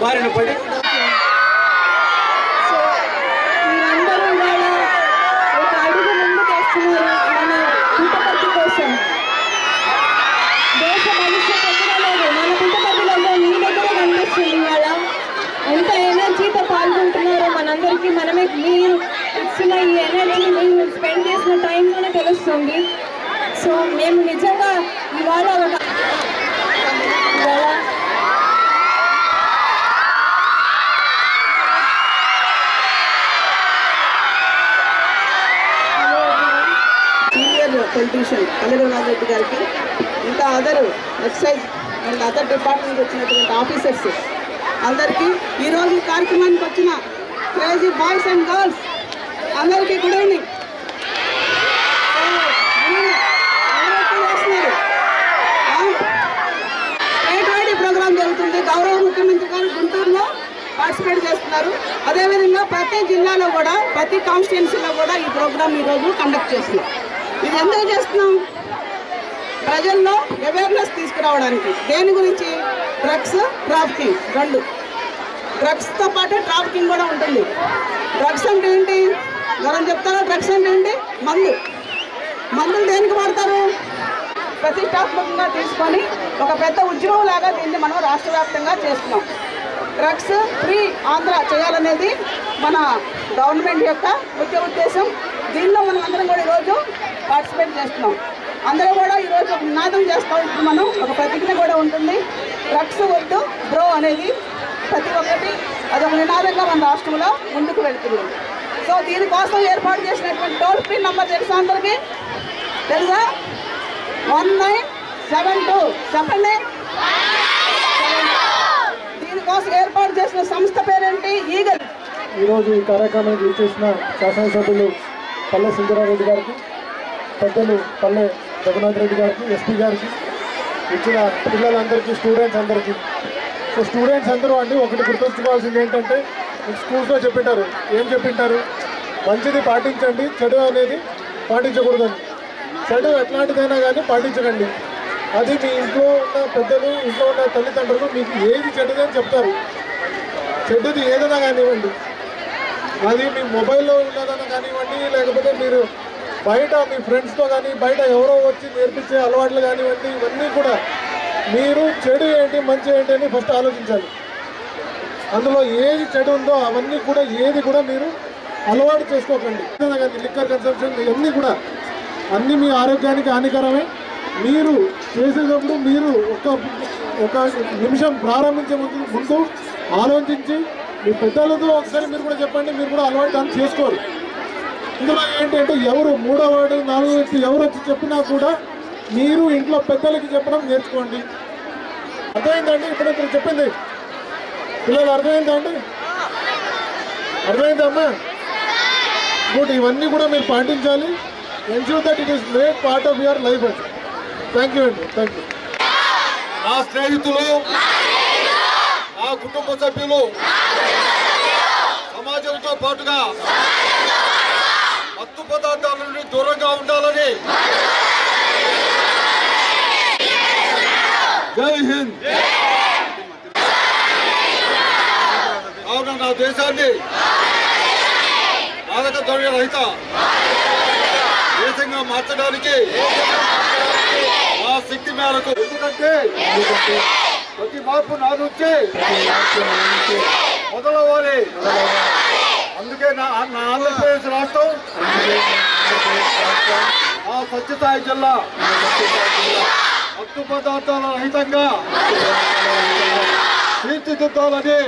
బారిన పడి ఎంత ఎనర్జీతో పాల్గొంటున్నారో మనందరికీ మనమే మీరు ఇచ్చిన ఈ ఎనర్జీ మీరు స్పెండ్ చేసిన టైంలోనే తెలుస్తుంది. సో మేము నిజంగా ఇవాళ సీనియర్ పొలిటీషియన్ కల్లెరావు రెడ్డి గారికి ఇంకా other excise and other department వచ్చినటువంటి ఆఫీసర్స్ అందరికీ ఈరోజు కార్యక్రమానికి వచ్చిన క్రేజీ బాయ్స్ అండ్ గర్ల్స్ అందరికీ good evening. State wide program జరుగుతుంది. గౌరవ ముఖ్యమంత్రి గారు గుంటూరులో పార్టిసిపేట్ చేస్తున్నారు. అదేవిధంగా ప్రతి జిల్లాలో కూడా ప్రతి కాన్స్టిట్యున్సీలో కూడా ఈ ప్రోగ్రామ్ ఈరోజు కండక్ట్ చేస్తున్నాం. ఇది ఎందుకు చేస్తున్నాం? ప్రజల్లో అవేర్నెస్ తీసుకురావడానికి. దేని గురించి? డ్రగ్స్, ట్రాఫికింగ్ రెండు. డ్రగ్స్తో పాటు ట్రాఫికింగ్ కూడా ఉంటుంది. డ్రగ్స్ అంటే ఏంటి? ఎవరైనా చెప్తారా? డ్రగ్స్ అంటే ఏంటి? మందులు దేనికి వాడతారు? ప్రతిష్టాత్మకంగా తీసుకొని ఒక పెద్ద ఉద్యమం లాగా దీన్ని మనం రాష్ట్ర వ్యాప్తంగా చేస్తున్నాం. డ్రగ్స్ ఫ్రీ ఆంధ్ర చేయాలనేది మన గవర్నమెంట్ యొక్క ముఖ్య ఉద్దేశం. దీనిలో మనం అందరం కూడా ఈరోజు పార్టిసిపేట్ చేస్తున్నాం. అందరూ కూడా ఈరోజు ఒక నినాదం చేస్తూ ఉంటాం. మనం ఒక ప్రతిజ్ఞ కూడా ఉంటుంది. డ్రగ్స్ వద్దు బ్రో అనేది ప్రతి ఒక్కటి అదొక నినాదంగా మన రాష్ట్రంలో ముందుకు వెళ్తుంది. సో దీనికోసం ఏర్పాటు చేసినటువంటి టోల్ ఫ్రీ నెంబర్ తెలుసా అందరికీ? తెలుసా? 1972 చెప్పండి. దీనికోసం ఏర్పాటు చేసిన సంస్థ పేరేంటి? ఈగల్. ఈరోజు ఈ కార్యక్రమానికి ఇచ్చేసిన శాసనసభ్యులు పల్లె సింగరారెడ్డి గారికి, పెద్దలు పల్లె రఘునాథ్ రెడ్డి గారికి, ఎస్పీ గారికి, ఇచ్చిన పిల్లలందరికీ, స్టూడెంట్స్ అందరికీ. సో స్టూడెంట్స్ అందరూ అండి ఒకటి గుర్తుంచుకోవాల్సింది ఏంటంటే, స్కూల్స్లో చెప్పింటారు. ఏం చెప్పింటారు? మంచిది పాటించండి, చెడు అనేది పాటించకూడదని. చెడు ఎట్లాంటిదైనా కానీ పాటించకండి. అది మీ ఇంట్లో ఉన్న పెద్దలు, ఇంట్లో ఉన్న తల్లిదండ్రులు మీకు ఏది చెడుదని చెప్తారు. చెడుది ఏదైనా కానివ్వండి, అది మీ మొబైల్లో ఉన్నదైనా కానివ్వండి, లేకపోతే మీరు బయట మీ ఫ్రెండ్స్తో కానీ బయట ఎవరో వచ్చి నేర్పించే అలవాట్లు కానివ్వండి, ఇవన్నీ కూడా మీరు చెడు ఏంటి మంచి ఏంటి అని ఫస్ట్ ఆలోచించాలి. అందులో ఏది చెడు ఉందో అవన్నీ కూడా ఏది కూడా మీరు అలవాటు చేసుకోకండి. లిక్కర్ కన్సంప్షన్ ఇవన్నీ కూడా అన్నీ మీ ఆరోగ్యానికి హానికరమే. మీరు చేసేటప్పుడు మీరు ఒక నిమిషం ప్రారంభించే ముందు ఆలోచించి మీ పెద్దలతో ఒకసారి మీరు కూడా చెప్పండి. మీరు కూడా అలవాటు దాన్ని చేసుకోరు. ఇందులో ఏంటంటే ఎవరు మూడో వాడు నాలుగో వ్యక్తి ఎవరు వచ్చి చెప్పినా కూడా మీరు ఇంట్లో పెద్దలకి చెప్పడం నేర్చుకోండి. అర్థమైందండి? ఇప్పుడు ఇప్పుడు చెప్పింది పిల్లలు అర్థమైందండి? అర్థమైందమ్మా? గుడ్. ఇవన్నీ కూడా మీరు పాటించాలి. Ensure that it is made part of your life అండి. థ్యాంక్ యూ అండి. Thank you. నా స్నేహితులు, నా కుటుంబ సభ్యులు సమాజంతో పాటుగా మత్తు పదార్థాల నుండి దూరంగా ఉండాలని జై హింద్. కావున నా దేశాన్ని మాదక ద్రవ్య రహిత దేశంగా మార్చడానికి నా శక్తి మేరకు, ఎందుకంటే ప్రతి మార్పు నా నుంచి మొదలవ్వాలి. అందుకే నా ఆంధ్రప్రదేశ్ రాష్ట్రం ఆ సత్యసాయి జిల్లా మత్తు పదార్థాల రహితంగా తీర్చిదిద్దాలని